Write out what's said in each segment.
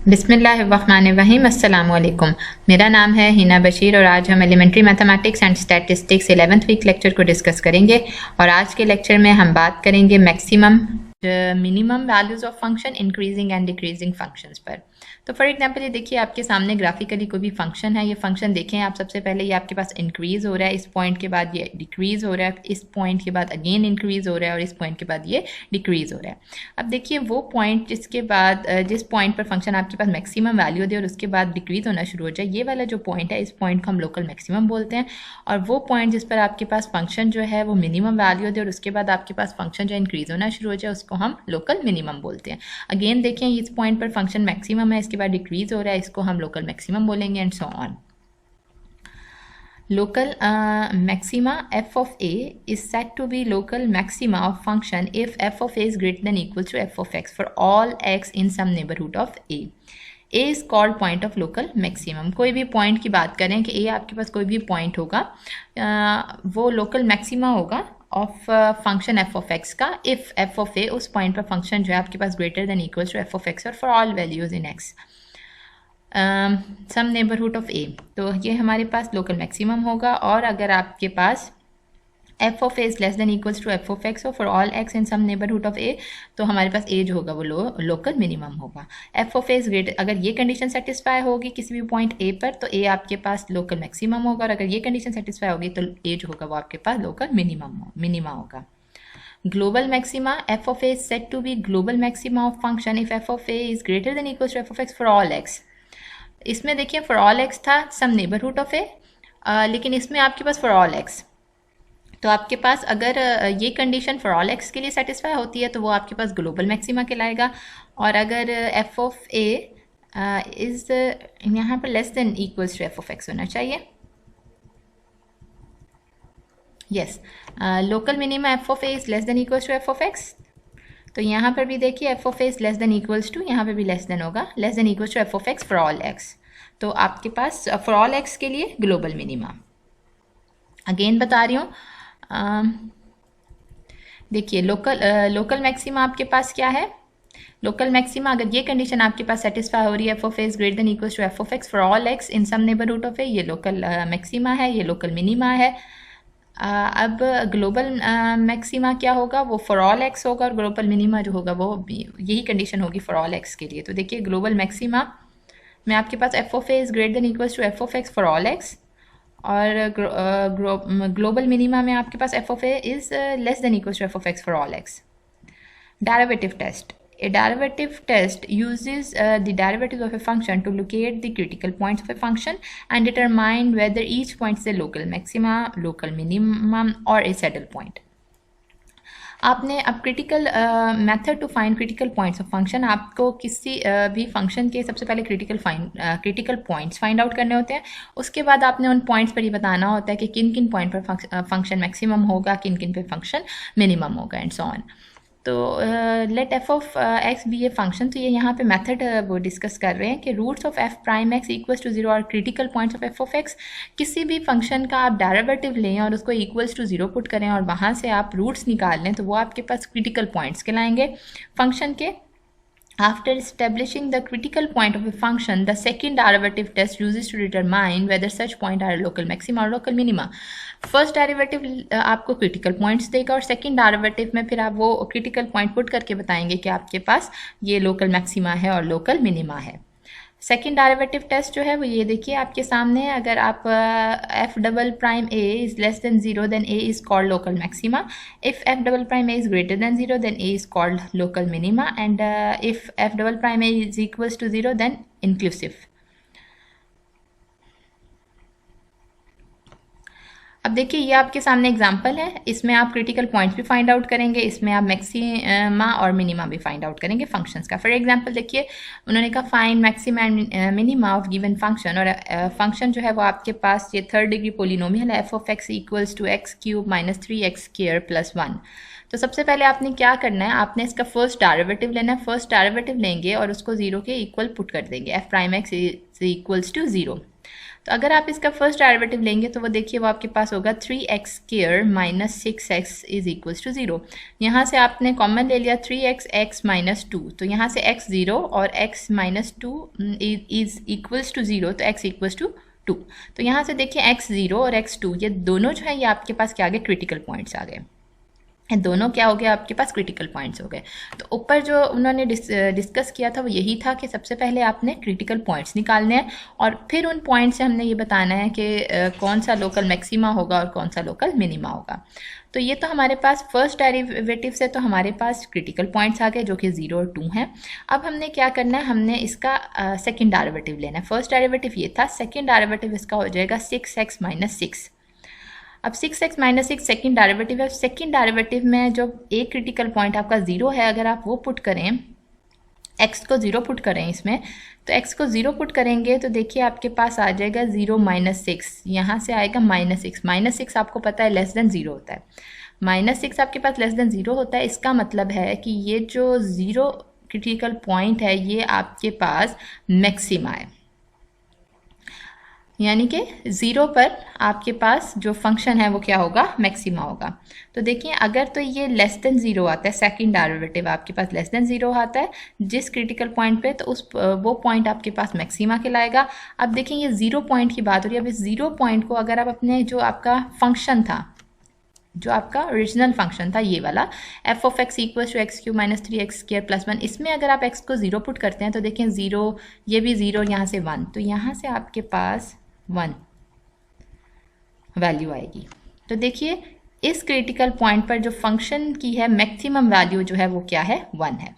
बिस्मिल्लाहिर्रहमानिर्रहीम। अस्सलाम वालेकुम। मेरा नाम है हिना बशीर और आज हम elementary mathematics and statistics 11th week lecture को डिस्कस करेंगे। और आज के लेक्चर में हम बात करेंगे maximum minimum values of function, increasing and decreasing functions पर। तो फॉर एग्जांपल ये देखिए आपके सामने ग्राफिकली कोई भी फंक्शन है। ये फंक्शन देखें आप, सबसे पहले ये आपके पास इंक्रीज़ हो रहा है, इस पॉइंट के बाद ये डिक्रीज़ हो रहा है, इस पॉइंट के बाद अगेन इंक्रीज़ हो रहा है और इस पॉइंट के बाद ये डिक्रीज़ हो रहा है। अब देखिए वो पॉइंट जिसके बाद जिस पॉइंट पर फंक्शन आपके पास मैक्सिमम वैल्यू दे और उसके बाद डिक्रीज़ होना शुरू हो जाए, ये वाला जो पॉइंट है, इस पॉइंट को हम लोकल मैक्सिमम बोलते हैं। और वो पॉइंट जिस पर आपके पास फंक्शन जो है वो मिनिमम वैल्यू दे और उसके बाद आपके पास फंक्शन जो इंक्रीज़ होना शुरू हो जाए, उसको हम लोकल मिनिमम बोलते हैं। अगेन देखें इस पॉइंट पर फंक्शन मैक्सिमम है, इसके बाद डिक्रीज़ हो रहा है, इसको हम लोकल मैक्सिमम बोलेंगे and so on. Local maxima f of a is said to be local maxima of function if f of a is greater than or equal to f of x for all x in some neighborhood of a. A is called point of local maximum. कोई भी point की बात करें कि a आपके पास कोई भी point होगा, वो लोकल मैक्सिमा होगा of function f of x का if f of a उस पॉइंट पर फंक्शन जो है आपके पास greater than equal to f of x और for all values in x some neighbourhood of a. तो ये हमारे पास लोकल मैक्सिमम होगा। और अगर आपके पास f of a is less than equals to f of x और for all x in some neighbourhood of a, तो हमारे पास ए जो होगा वो लोकल मिनिमम होगा। F of a is greater, अगर ये कंडीशन सेटिस्फाई होगी किसी भी पॉइंट ए पर, तो ए आपके पास लोकल मैक्सिमम होगा। और अगर ये कंडीशन सेटिस्फाई होगी तो ए जो होगा वो आपके पास लोकल मिनिमा होगा। Global maxima f of a is said to be global maxima of function if f of a is greater than equals to f of x for all x. इसमें देखिए for all x था सम neighbourhood of ए, लेकिन इसमें आपके पास for all x, तो आपके पास अगर ये कंडीशन फॉर ऑल एक्स के लिए सेटिस्फाई होती है तो वो आपके पास ग्लोबल मैक्सिमा कहलाएगा। और अगर एफ ऑफ ए इज यहाँ पर less than equals to f of x होना चाहिए, yes, local minima f of a is less than equals to f of x. तो यहाँ पर भी देखिए f of a is less than equals to, यहाँ पर भी लेस देन होगा, less than equals to f of x for all x. तो आपके पास फॉर ऑल एक्स के लिए ग्लोबल मिनिमा। अगेन बता रही हूँ, देखिए लोकल मैक्सिमा आपके पास क्या है। लोकल मैक्सिमा अगर ये कंडीशन आपके पास सेटिस्फाई हो रही है, f of a is greater than equals to f of x for all x in some neighbourhood of a, ये लोकल मैक्सिमा है, ये लोकल मिनिमा है। अब ग्लोबल मैक्सिमा क्या होगा, वो फॉर ऑल एक्स होगा और ग्लोबल मिनिमा जो होगा वो यही कंडीशन होगी फॉर ऑल एक्स के लिए। तो देखिए ग्लोबल मैक्सिमा में आपके पास f of a is greater than equals to f of x for all x, और ग्लोबल मिनिमा में आपके पास f of a is less than equals to f of x for all x. Derivative test. A derivative test uses the derivatives of a function to locate the critical points of a function and determine whether each point is a local maxima, local minimum or a saddle point. आपने अब critical method to find critical points of function, आपको किसी भी function के सबसे पहले critical points find out करने होते हैं। उसके बाद आपने उन पॉइंट्स पर ये बताना होता है कि किन किन पॉइंट पर फंक्शन मैक्सिमम होगा, किन किन पे फंक्शन मिनिमम होगा एंड सो ऑन। तो let f of x be a function. तो ये यहाँ पे मेथड वो डिस्कस कर रहे हैं कि roots of f prime x equals to zero और critical points of f of x. किसी भी फंक्शन का आप डेरिवेटिव लें और उसको इक्वल्स टू जीरो पुट करें और वहाँ से आप रूट्स निकाल लें, तो वो आपके पास क्रिटिकल पॉइंट्स कहलाएंगे फंक्शन के। After establishing the critical point of a function, the second derivative test uses to determine whether such point are local maxima or local minima. First derivative आपको क्रिटिकल पॉइंट्स देगा और second derivative में फिर आप वो critical point put करके बताएंगे कि आपके पास ये लोकल मैक्सिमा है और लोकल मिनिमा है। सेकेंड डेरिवेटिव टेस्ट जो है वो ये देखिए आपके सामने है। अगर आप f double prime a is less than zero then a is called local maxima, if f double prime a is greater than zero then a is called local minima, and if f double prime a is equals to zero then inclusive. अब देखिए ये आपके सामने example है, इसमें आप critical points भी find out करेंगे, इसमें आप मैक्सिमा और मिनिमा भी फाइंड आउट करेंगे फंक्शंस का। फॉर एग्जांपल देखिए उन्होंने कहा find maxima and minima of given function, और फंक्शन जो है वो आपके पास ये थर्ड डिग्री पोलिनोमियल है, f of x equals to x cube minus 3x² plus 1। तो सबसे पहले आपने क्या करना है, आपने इसका फर्स्ट डेरिवेटिव लेना है। फर्स्ट डेरिवेटिव लेंगे और उसको जीरो के इक्वल पुट कर देंगे, f prime x is equals to zero. तो अगर आप इसका फर्स्ट डेरिवेटिव लेंगे तो वो देखिए वो आपके पास होगा 3x² minus 6x is equals to 0। यहाँ से आपने कॉमन ले लिया 3x x माइनस 2, तो यहाँ से x 0 और x minus 2 is equals to 0, तो x इक्वल्स टू 2। तो यहाँ से देखिए x 0 और x 2 ये दोनों जो है ये आपके पास क्या आ गए, क्रिटिकल पॉइंट्स आ गए। दोनों क्या हो गया आपके पास, क्रिटिकल पॉइंट्स हो गए। तो ऊपर जो उन्होंने डिस्कस किया था वो यही था कि सबसे पहले आपने क्रिटिकल पॉइंट्स निकालने हैं और फिर उन पॉइंट्स से हमने ये बताना है कि कौन सा लोकल मैक्सिमा होगा और कौन सा लोकल मिनिमा होगा। तो ये तो हमारे पास फर्स्ट डेरिवेटिव से तो हमारे पास क्रिटिकल पॉइंट्स आ गए जो कि 0 और 2 हैं। अब हमने क्या करना है, हमने इसका सेकेंड डेरिवेटिव लेना है। फर्स्ट डेरिवेटिव ये था, सेकेंड डेरिवेटिव इसका हो जाएगा 6x माइनस 6। अब 6x माइनस 6 सेकेंड डेरिवेटिव है। सेकेंड डेरिवेटिव में जो एक क्रिटिकल पॉइंट आपका 0 है, अगर आप वो पुट करें, x को 0 पुट करें इसमें, तो x को 0 पुट करेंगे तो देखिए आपके पास आ जाएगा 0 माइनस 6, यहाँ से आएगा माइनस 6। माइनस 6 आपको पता है लेस देन 0 होता है, माइनस 6 आपके पास लेस देन 0 होता है। इसका मतलब है कि ये जो 0 क्रिटिकल पॉइंट है ये आपके पास मैक्सिमा है, यानी कि 0 पर आपके पास जो फंक्शन है वो क्या होगा, मैक्सिमा होगा। तो देखिए अगर तो ये लेस देन 0 आता है, सेकंड डेरिवेटिव आपके पास लेस देन 0 आता है जिस क्रिटिकल पॉइंट पे, तो वो पॉइंट आपके पास मैक्सिमा कहलाएगा। अब देखिए ये 0 पॉइंट की बात हो रही है। अब इस 0 पॉइंट को अगर आप अपने जो आपका फंक्शन था, जो आपका ओरिजिनल फंक्शन था ये वाला f of x equal to x cube minus 3x² plus 1, इसमें अगर आप x को 0 पुट करते हैं तो देखें 0, ये भी 0, यहाँ से 1, तो यहाँ से आपके पास 1 वैल्यू आएगी। तो देखिए इस क्रिटिकल पॉइंट पर जो फंक्शन की है मैक्सिमम वैल्यू जो है वो क्या है, 1 है।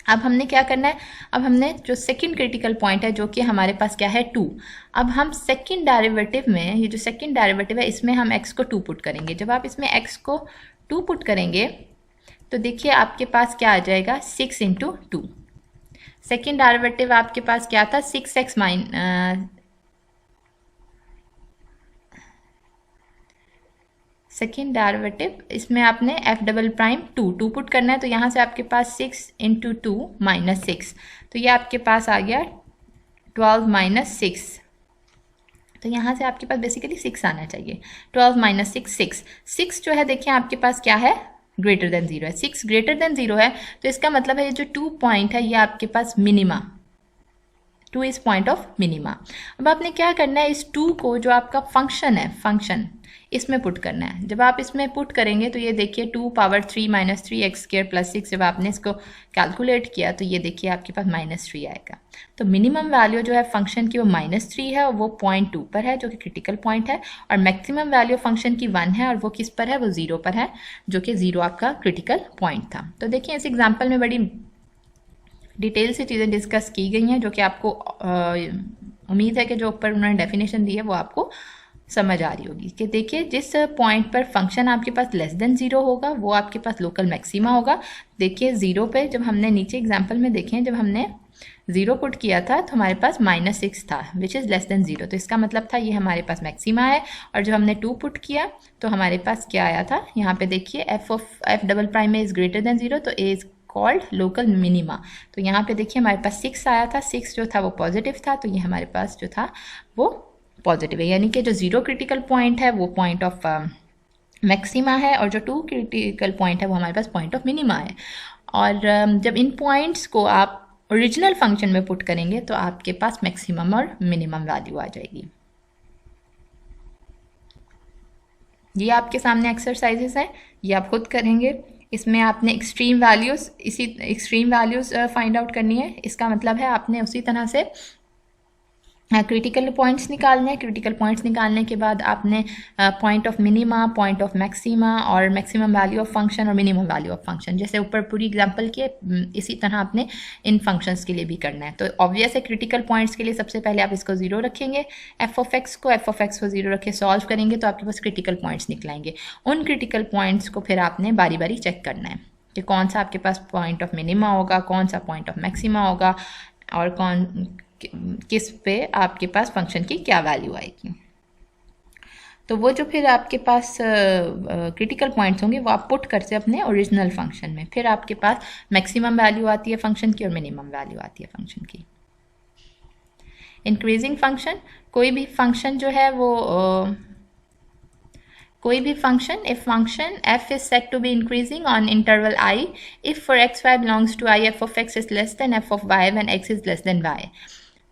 अब हमने क्या करना है, अब हमने जो सेकंड क्रिटिकल पॉइंट है जो कि हमारे पास क्या है 2, अब हम सेकंड डेरिवेटिव में, ये जो सेकंड डेरिवेटिव है इसमें हम x को 2 पुट करेंगे। जब आप इसमें x को 2 पुट करेंगे तो देखिए आपके पास क्या आ जाएगा, 6 इंटू 2। सेकेंड डेरिवेटिव आपके पास क्या था, 6x सेकेंड डेरिवेटिव, इसमें आपने f डबल प्राइम 2 पुट करना है, तो यहाँ से आपके पास 6 इंटू 2 माइनस 6, तो ये आपके पास आ गया 12 माइनस 6। तो यहाँ से आपके पास बेसिकली 6 आना चाहिए। 12 माइनस 6 6 जो है देखिए आपके पास क्या है, ग्रेटर देन 0 है। 6 ग्रेटर देन 0 है तो इसका मतलब है ये जो 2 पॉइंट है ये आपके पास minima, 2 is point of minima. अब आपने क्या करना है, इस 2 को जो आपका फंक्शन है, फंक्शन इसमें पुट करना है। जब आप इसमें पुट करेंगे तो ये देखिए 2 पावर 3 माइनस 3x² प्लस 6, जब आपने इसको कैलकुलेट किया तो ये देखिए आपके पास -3 आएगा। तो मिनिमम वैल्यू जो है फंक्शन की वो -3 है और वो 0.2 पर है जो कि क्रिटिकल पॉइंट है, और मैक्सिमम वैल्यू फंक्शन की 1 है और वो किस पर है, वो 0 पर है जो कि 0 आपका क्रिटिकल पॉइंट था। तो देखिए इस एग्जाम्पल में बड़ी डिटेल से चीज़ें डिस्कस की गई हैं जो कि आपको उम्मीद है कि जो ऊपर उन्होंने डेफिनेशन दी है वो आपको समझ आ रही होगी। कि देखिए जिस पॉइंट पर फंक्शन आपके पास लेस देन 0 होगा वो आपके पास लोकल मैक्सिमा होगा। देखिए 0 पे जब हमने नीचे एग्जाम्पल में देखें, जब हमने 0 पुट किया था तो हमारे पास -6 था विच इज़ लेस देन 0, तो इसका मतलब था ये हमारे पास मैक्सिमा है। और जब हमने 2 पुट किया तो हमारे पास क्या आया था, यहाँ पे देखिए f double prime is greater then 0, तो ए इज कॉल्ड लोकल मिनिमा। तो यहाँ पे देखिए हमारे पास 6 आया था, 6 जो था वो पॉजिटिव था, तो ये हमारे पास जो था वो पॉजिटिव है, यानी कि जो 0 क्रिटिकल पॉइंट है वो पॉइंट ऑफ मैक्सिमा है और जो 2 क्रिटिकल पॉइंट है वो हमारे पास पॉइंट ऑफ मिनिमा है। और जब इन पॉइंट्स को आप ओरिजिनल फंक्शन में पुट करेंगे तो आपके पास मैक्सिमम और मिनिमम वैल्यू आ जाएगी। ये आपके सामने एक्सरसाइजेस हैं, ये आप खुद करेंगे। इसमें आपने एक्सट्रीम वैल्यूज़ फाइंड आउट करनी है। इसका मतलब है आपने उसी तरह से क्रिटिकल पॉइंट्स निकालने हैं। क्रिटिकल पॉइंट्स निकालने के बाद आपने point of minima, point of maxima और मैक्सिमम वैल्यू ऑफ फंक्शन और मिनिमम वैल्यू ऑफ फंक्शन, जैसे ऊपर पूरी एग्जांपल के इसी तरह आपने इन फंक्शंस के लिए भी करना है। तो ऑब्वियस है क्रिटिकल पॉइंट्स के लिए सबसे पहले आप इसको 0 रखेंगे, f ऑफ x को 0 रखे सॉल्व करेंगे तो आपके पास क्रिटिकल पॉइंट्स निकलाएंगे। उन क्रिटिकल पॉइंट्स को फिर आपने बारी बारी चेक करना है कि कौन सा आपके पास पॉइंट ऑफ मिनिमा होगा, कौन सा पॉइंट ऑफ मैक्सिमा होगा और किस पे आपके पास फंक्शन की क्या वैल्यू आएगी। तो वो जो फिर आपके पास क्रिटिकल पॉइंट्स होंगे वो आप पुट करते हैं अपने ओरिजिनल फंक्शन में, फिर आपके पास मैक्सिमम वैल्यू आती है फंक्शन की और मिनिमम वैल्यू आती है फंक्शन की। इंक्रीजिंग फंक्शन, कोई भी फंक्शन जो है वो कोई भी function, if function f is said to be increasing on interval I if for xy belongs to I f of x is less than f of y when x is less than y।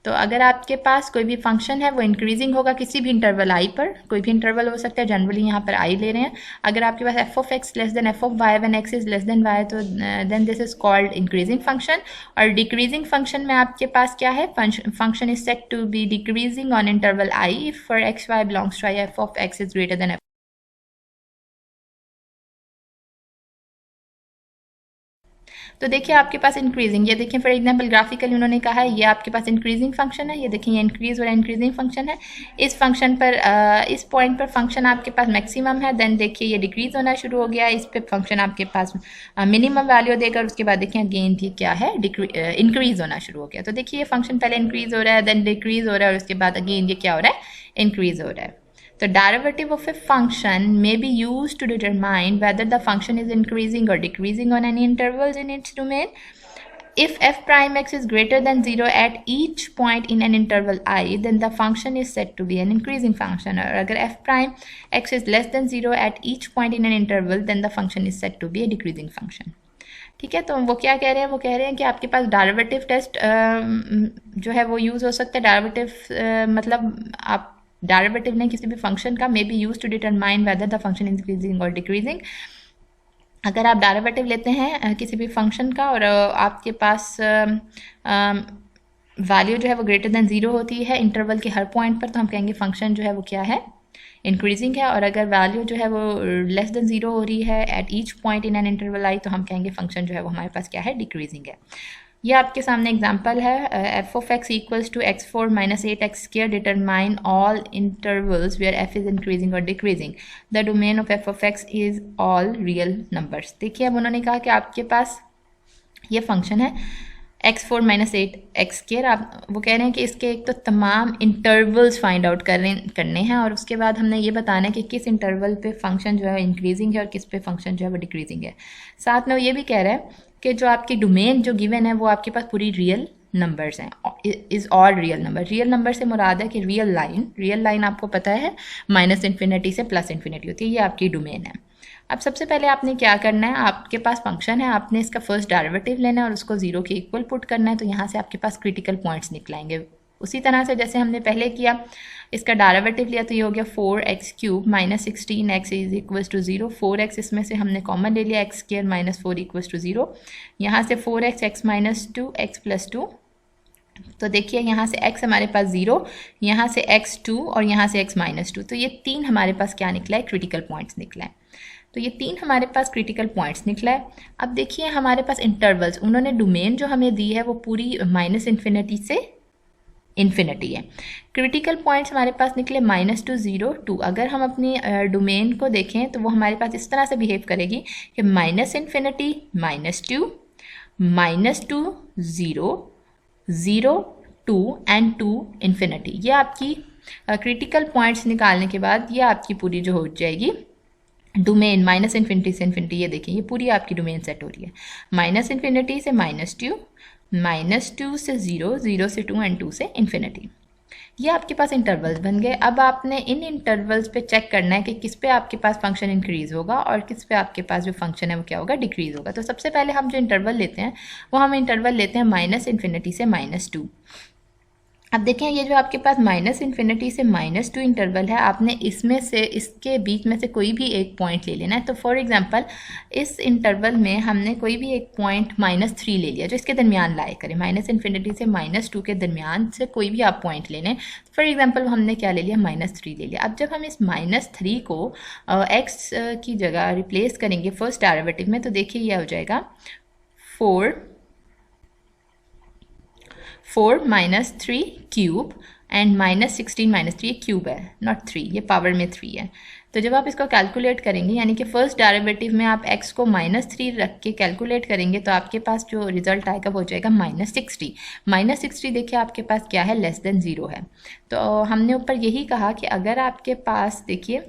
तो अगर आपके पास कोई भी function है वो increasing होगा किसी भी इंटरवल आई पर, कोई भी इंटरवल हो सकता है, जनरली यहाँ पर आई ले रहे हैं। अगर आपके पास f of x less than f of y when x is less than y, तो then this is called increasing function. और डिक्रीजिंग फंक्शन में आपके पास क्या है, function is set to be decreasing on interval I if for x y belongs to I f of x is greater than f. तो देखिए आपके पास increasing, ये देखिए फॉर एग्जांपल ग्राफिकली उन्होंने कहा है ये आपके पास इंक्रीजिंग फंक्शन है, ये देखिए ये इंक्रीज और इंक्रीजिंग फंक्शन है। इस फंक्शन पर इस पॉइंट पर फंक्शन आपके पास मैक्सिमम है, देन देखिए ये डिक्रीज होना शुरू हो गया, इस पे फंक्शन आपके पास मिनिमम वैल्यू देकर उसके बाद देखिए अगेन थी क्या है, इंक्रीज होना शुरू हो गया। तो देखिए ये फंक्शन पहले इंक्रीज हो रहा है, देन डिक्रीज हो रहा है, और उसके बाद अगेन ये क्या हो रहा है, इंक्रीज हो रहा है। The derivative of a function may be used to determine whether the function is increasing or decreasing on any intervals in its domain. If f prime x is greater than 0 at each point in an interval I, then the function is said to be an increasing function. और अगर f prime x is less than 0 at each point in an interval, then the function is said to be a decreasing function. ठीक है, तो वो क्या कह रहे हैं, वो कह रहे हैं कि आपके पास डेरिवेटिव टेस्ट जो है वो यूज़ हो सकता है। डेरिवेटिव मतलब आप डेरिवेटिव ने किसी भी फंक्शन का may be use to determine whether the function increasing और डिक्रीजिंग। अगर आप डेरिवेटिव लेते हैं किसी भी फंक्शन का और आपके पास वैल्यू जो है वो ग्रेटर देन 0 होती है इंटरवल के हर पॉइंट पर, तो हम कहेंगे फंक्शन जो है वो क्या है, इंक्रीजिंग है। और अगर वैल्यू जो है वो लेस देन 0 हो रही है at each point in an interval I, तो हम कहेंगे फंक्शन जो है वो हमारे पास क्या है, डिक्रीजिंग है। ये आपके सामने एग्जांपल है, f of x equals to x four minus 8x square determine all intervals where f is increasing और decreasing. The domain of f of x is all real numbers. देखिए अब उन्होंने कहा कि आपके पास ये फंक्शन है x4 माइनस 8x स्क्वायर, आप वो कह रहे हैं कि इसके एक तो तमाम इंटरवल्स फाइंड आउट करने हैं, और उसके बाद हमने ये बताना है कि किस इंटरवल पे फंक्शन जो है इंक्रीजिंग है और किस पे फंक्शन जो है वो डिक्रीजिंग है। साथ में वो ये भी कह रहा है कि जो आपकी डोमेन जो गिवन है वो आपके पास पूरी रियल नंबर्स हैं, is all real number. Real number से मुराद है कि रियल लाइन आपको पता है माइनस इन्फिनिटी से प्लस इन्फिनिटी होती है, ये आपकी डोमेन है। अब सबसे पहले आपने क्या करना है, आपके पास फंक्शन है, आपने इसका फर्स्ट डेरिवेटिव लेना है और उसको 0 के इक्वल पुट करना है, तो यहाँ से आपके पास क्रिटिकल पॉइंट्स निकलाएंगे। उसी तरह से जैसे हमने पहले किया, इसका डेरिवेटिव लिया तो ये हो गया 4x cube minus 16x is equals to 0। 4x इसमें से हमने कॉमन ले लिया, x square minus 4 equals to 0। यहाँ से 4x x minus 2 x plus 2, तो देखिए यहाँ से x हमारे पास 0, यहाँ से x 2 और यहाँ से x माइनस 2, तो ये 3 हमारे पास क्या निकला है, क्रिटिकल पॉइंट्स निकला है। तो ये 3 हमारे पास क्रिटिकल पॉइंट्स निकला है। अब देखिए हमारे पास इंटरवल्स, उन्होंने डोमेन जो हमें दी है वो पूरी माइनस इन्फिनिटी से इन्फिनिटी है। क्रिटिकल पॉइंट्स हमारे पास निकले माइनस टू 0 2। अगर हम अपनी डोमेन को देखें तो वो हमारे पास इस तरह से बिहेव करेगी कि minus infinity minus 2 0 0 2 and 2 infinity. ये आपकी क्रिटिकल पॉइंट्स निकालने के बाद ये आपकी पूरी जो हो जाएगी डोमेन माइनस इन्फिनिटी से इन्फिनिटी। ये देखिए ये पूरी आपकी डोमेन सेट हो रही है, माइनस इन्फिनिटी से माइनस 2 से 0 0 से 2 एंड 2 से इन्फिनिटी। ये आपके पास इंटरवल्स बन गए। अब आपने इन इंटरवल्स पे चेक करना है कि किस पे आपके पास फंक्शन इंक्रीज होगा और किस पे आपके पास जो फंक्शन है वो क्या होगा, डिक्रीज होगा। तो सबसे पहले हम जो इंटरवल लेते हैं वो हम इंटरवल लेते हैं माइनस इन्फिनिटी से माइनस 2। अब देखें ये जो आपके पास माइनस इन्फिनिटी से माइनस 2 इंटरवल है, आपने इसमें से इसके बीच में से कोई भी एक पॉइंट ले लेना है। तो फॉर एग्जांपल इस इंटरवल में हमने कोई भी एक पॉइंट माइनस 3 ले लिया जो इसके दरमियान लाए करें, माइनस इन्फिनिटी से माइनस 2 के दरमियान से कोई भी आप पॉइंट ले लें। फॉर एग्जांपल हमने क्या ले लिया, माइनस 3 ले लिया। अब जब हम इस माइनस 3 को एक्स की जगह रिप्लेस करेंगे फर्स्ट डेरिवेटिव में, तो देखिए यह हो जाएगा 4 minus 3 cube and minus 16 minus 3, ये क्यूब है नॉट 3, ये पावर में 3 है। तो जब आप इसको कैलकुलेट करेंगे यानी कि फर्स्ट डेरिवेटिव में आप x को माइनस 3 रख के कैलकुलेट करेंगे तो आपके पास जो रिजल्ट आएगा वो हो जाएगा माइनस 60। माइनस 60 देखिए आपके पास क्या है, लेस देन 0 है। तो हमने ऊपर यही कहा कि अगर आपके पास देखिए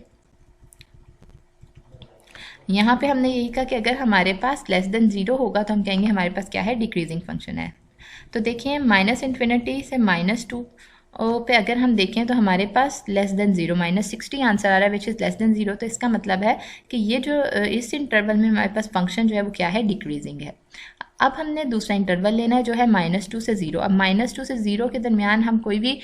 यहाँ पे हमने यही कहा कि अगर हमारे पास लेस देन 0 होगा तो हम कहेंगे हमारे पास क्या है, डिक्रीजिंग फंक्शन है। तो देखिए माइनस इन्फिनिटी से माइनस 2 पे अगर हम देखें तो हमारे पास लेस देन 0 -60 आंसर आ रहा है विच इज़ लेस देन 0। तो इसका मतलब है कि ये जो इस इंटरवल में हमारे पास फंक्शन जो है वो क्या है, डिक्रीजिंग है। अब हमने दूसरा इंटरवल लेना है जो है -2 से 0। अब -2 से 0 के दरमियान हम कोई भी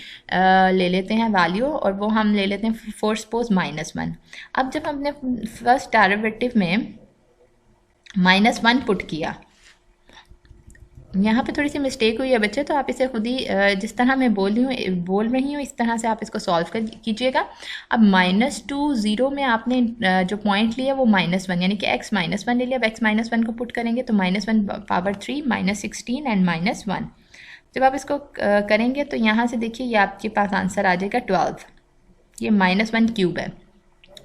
ले लेते हैं वैल्यू, और वो हम ले लेते हैं फॉर सपोज -1। अब जब हमने फर्स्ट डेरिवेटिव में -1 पुट किया, यहाँ पे थोड़ी सी मिस्टेक हुई है बच्चे, तो आप इसे खुद ही जिस तरह मैं बोल रही हूँ इस तरह से आप इसको सॉल्व कीजिएगा। अब -2 0 में आपने जो पॉइंट लिया वो -1 यानी कि x -1 ले लिया। अब x -1 को पुट करेंगे तो -1 पावर 3 -16 एंड -1। जब आप इसको करेंगे तो यहाँ से देखिए ये आपके पास आंसर आ जाएगा 12। ये -1 क्यूब है,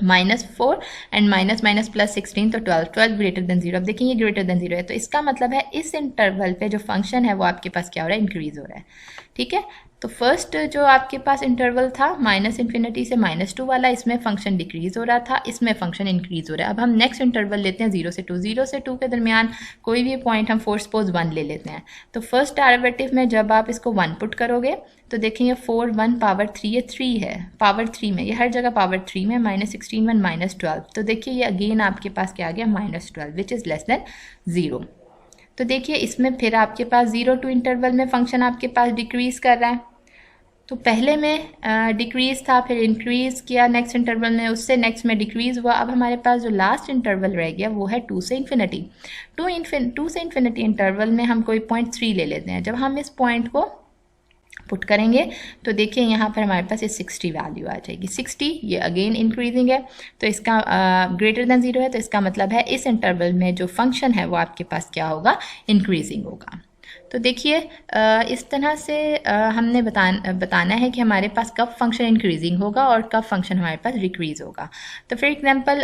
-4 एंड माइनस प्लस 16 तो 12 ग्रेटर देन 0। अब देखिए ये ग्रेटर देन 0 है, तो इसका मतलब है इस इंटरवल पे जो फंक्शन है वो आपके पास क्या हो रहा है, इंक्रीज हो रहा है। ठीक है, तो फर्स्ट जो आपके पास इंटरवल था -∞ से -2 वाला, इसमें फंक्शन डिक्रीज हो रहा था, इसमें फंक्शन इंक्रीज हो रहा है। अब हम नेक्स्ट इंटरवल लेते हैं 0 से 2। 0 से 2 के दरमियान कोई भी पॉइंट हम फॉर सपोज 1 ले लेते हैं। तो फर्स्ट डेरिवेटिव में जब आप इसको 1 पुट करोगे तो देखेंगे 4 1 पावर 3, ये 3 है पावर 3 में, ये हर जगह पावर 3 में, -16 1 -12। तो देखिए ये अगेन आपके पास क्या आ गया, -12 विच इज़ लेस देन 0। तो देखिए इसमें फिर आपके पास 0 to इंटरवल में फंक्शन आपके पास डिक्रीज़ कर रहा है। तो पहले में डिक्रीज़ था, फिर इंक्रीज़ किया नेक्स्ट इंटरवल में, उससे नेक्स्ट में डिक्रीज़ हुआ। अब हमारे पास जो लास्ट इंटरवल रह गया वो है 2 से इन्फिनिटी। 2 से इन्फिनिटी इंटरवल में हम कोई पॉइंट 3 ले लेते हैं। जब हम इस पॉइंट को पुट करेंगे तो देखिए यहाँ पर हमारे पास ये 60 वैल्यू आ जाएगी। 60 ये अगेन इंक्रीजिंग है, तो इसका ग्रेटर देन 0 है, तो इसका मतलब है इस इंटरवल में जो फंक्शन है वो आपके पास क्या होगा, इंक्रीजिंग होगा। तो देखिए इस तरह से हमने बताना है कि हमारे पास कब फंक्शन इंक्रीजिंग होगा और कब फंक्शन हमारे पास डिक्रीज़ होगा। तो फॉर एग्जांपल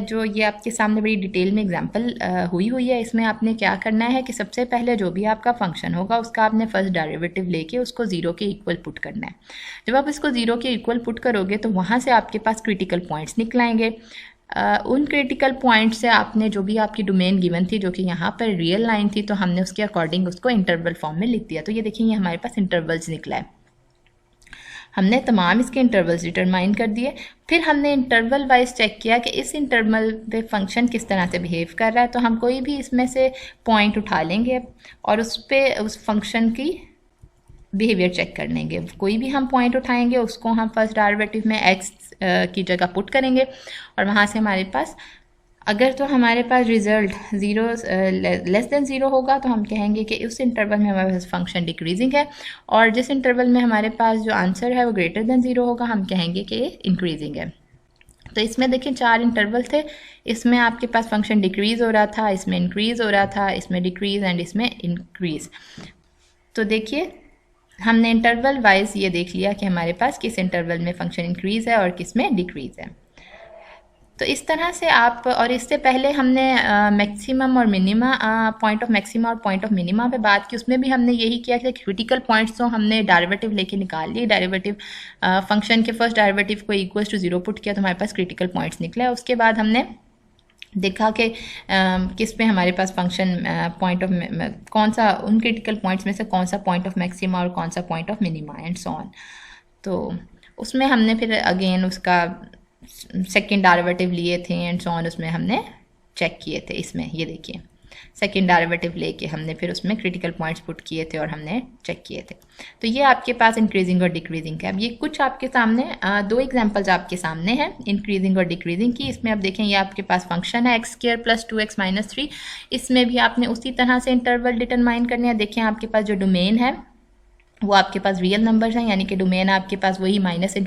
जो ये आपके सामने बड़ी डिटेल में एग्जांपल हुई है, इसमें आपने क्या करना है कि सबसे पहले जो भी आपका फंक्शन होगा उसका आपने फर्स्ट डेरिवेटिव लेके उसको 0 के इक्वल पुट करना है। जब आप इसको 0 के इक्वल पुट करोगे तो वहाँ से आपके पास क्रिटिकल पॉइंट्स निकल आएंगे। उन क्रिटिकल पॉइंट से आपने जो भी आपकी डोमेन गिवन थी, जो कि यहाँ पर रियल लाइन थी, तो हमने उसके अकॉर्डिंग उसको इंटरवल फॉर्म में लिख दिया। तो ये देखिए ये हमारे पास इंटरवल्स निकला है, हमने तमाम इसके इंटरवल्स डिटरमाइन कर दिए। फिर हमने इंटरवल वाइज चेक किया कि इस इंटरवल पे फंक्शन किस तरह से बिहेव कर रहा है। तो हम कोई भी इसमें से पॉइंट उठा लेंगे और उस पर उस फंक्शन की बिहेवियर चेक कर लेंगे। कोई भी हम पॉइंट उठाएंगे उसको हम फर्स्ट डेरिवेटिव में x की जगह पुट करेंगे और वहाँ से हमारे पास अगर तो हमारे पास रिजल्ट 0 लेस देन 0 होगा तो हम कहेंगे कि उस इंटरवल में हमारे पास फंक्शन डिक्रीजिंग है, और जिस इंटरवल में हमारे पास जो आंसर है वो ग्रेटर देन 0 होगा हम कहेंगे कि इंक्रीजिंग है। तो इसमें देखिए 4 इंटरवल थे, इसमें आपके पास फंक्शन डिक्रीज़ हो रहा था, इसमें इंक्रीज़ हो रहा था, इसमें डिक्रीज़ एंड इसमें इंक्रीज़। तो देखिए हमने इंटरवल वाइज ये देख लिया कि हमारे पास किस इंटरवल में फंक्शन इंक्रीज़ है और किस में डिक्रीज़ है। तो इस तरह से आप, और इससे पहले हमने मैक्सिमम और मिनिमा, पॉइंट ऑफ मैक्सिमा और पॉइंट ऑफ मिनिमा पे बात की, उसमें भी हमने यही किया कि क्रिटिकल पॉइंट्स तो हमने डेरिवेटिव लेके निकाल लिए। डेरिवेटिव फंक्शन के फर्स्ट डेरिवेटिव को इक्वल टू 0 पुट किया तो हमारे पास क्रिटिकल पॉइंट्स निकला है। उसके बाद हमने देखा कि किस पे हमारे पास फंक्शन पॉइंट ऑफ कौन सा, उन क्रिटिकल पॉइंट्स में से कौन सा पॉइंट ऑफ मैक्सिमा और कौन सा point of minima and so on. तो उसमें हमने फिर अगेन उसका सेकेंड डेरिवेटिव लिए थे एंड सो ऑन, उसमें हमने चेक किए थे। इसमें ये देखिए सेकेंड डेरिवेटिव लेके हमने फिर उसमें क्रिटिकल पॉइंट्स पुट किए थे और हमने चेक किए थे। तो ये आपके पास इंक्रीजिंग और डिक्रीजिंग है। अब ये कुछ आपके सामने 2 एग्जांपल्स आपके सामने हैं इंक्रीजिंग और डिक्रीजिंग की। इसमें आप देखें ये आपके पास फंक्शन है x² + 2x - 3। इसमें भी आपने उसी तरह से इंटरवल डिटरमाइन करने हैं। देखें आपके पास जो डोमेन है वो आपके पास रियल नंबर्स हैं, यानी कि डोमेन आपके पास वही -∞ से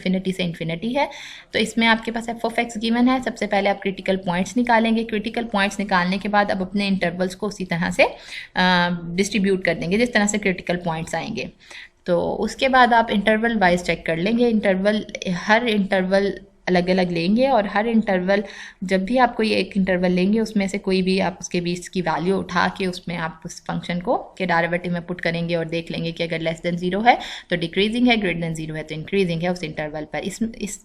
इन्फिनिटी है। तो इसमें आपके पास f(x) गिवन है। सबसे पहले आप क्रिटिकल पॉइंट्स निकालेंगे। क्रिटिकल पॉइंट्स निकालने के बाद अब अपने इंटरवल्स को उसी तरह से डिस्ट्रीब्यूट कर देंगे जिस तरह से क्रिटिकल पॉइंट्स आएंगे। तो उसके बाद आप इंटरवल वाइज चेक कर लेंगे। हर इंटरवल अलग अलग लेंगे और हर इंटरवल, जब भी आप कोई एक इंटरवल लेंगे उसमें से कोई भी आप उसके बीच की वैल्यू उठा के उसमें आप उस फंक्शन को के डेरिवेटिव में पुट करेंगे और देख लेंगे कि अगर लेस देन 0 है तो डिक्रीजिंग है, ग्रेटर देन 0 है तो इंक्रीजिंग है उस इंटरवल पर।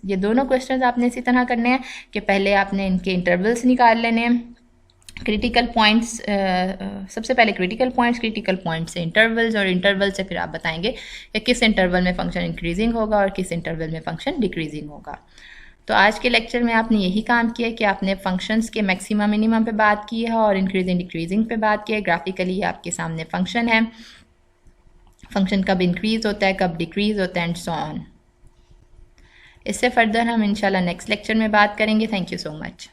ये दोनों क्वेश्चन आपने इसी तरह करने हैं कि पहले आपने इनके इंटरवल्स निकाल लेने हैं, क्रिटिकल पॉइंट्स, सबसे पहले क्रिटिकल पॉइंट्स से इंटरवल्स, और इंटरवल से फिर आप बताएंगे कि किस इंटरवल में फंक्शन इंक्रीजिंग होगा और किस इंटरवल में फंक्शन डिक्रीजिंग होगा। तो आज के लेक्चर में आपने यही काम किया कि आपने फंक्शंस के मैक्सिमम मिनिमम पे बात की है और इंक्रीजिंग डिक्रीजिंग पे बात की है। ग्राफिकली आपके सामने फंक्शन है, फंक्शन कब इंक्रीज होता है, कब डिक्रीज होता है, एंड सो ऑन। इससे फर्दर हम इंशाल्लाह नेक्स्ट लेक्चर में बात करेंगे। Thank you so much.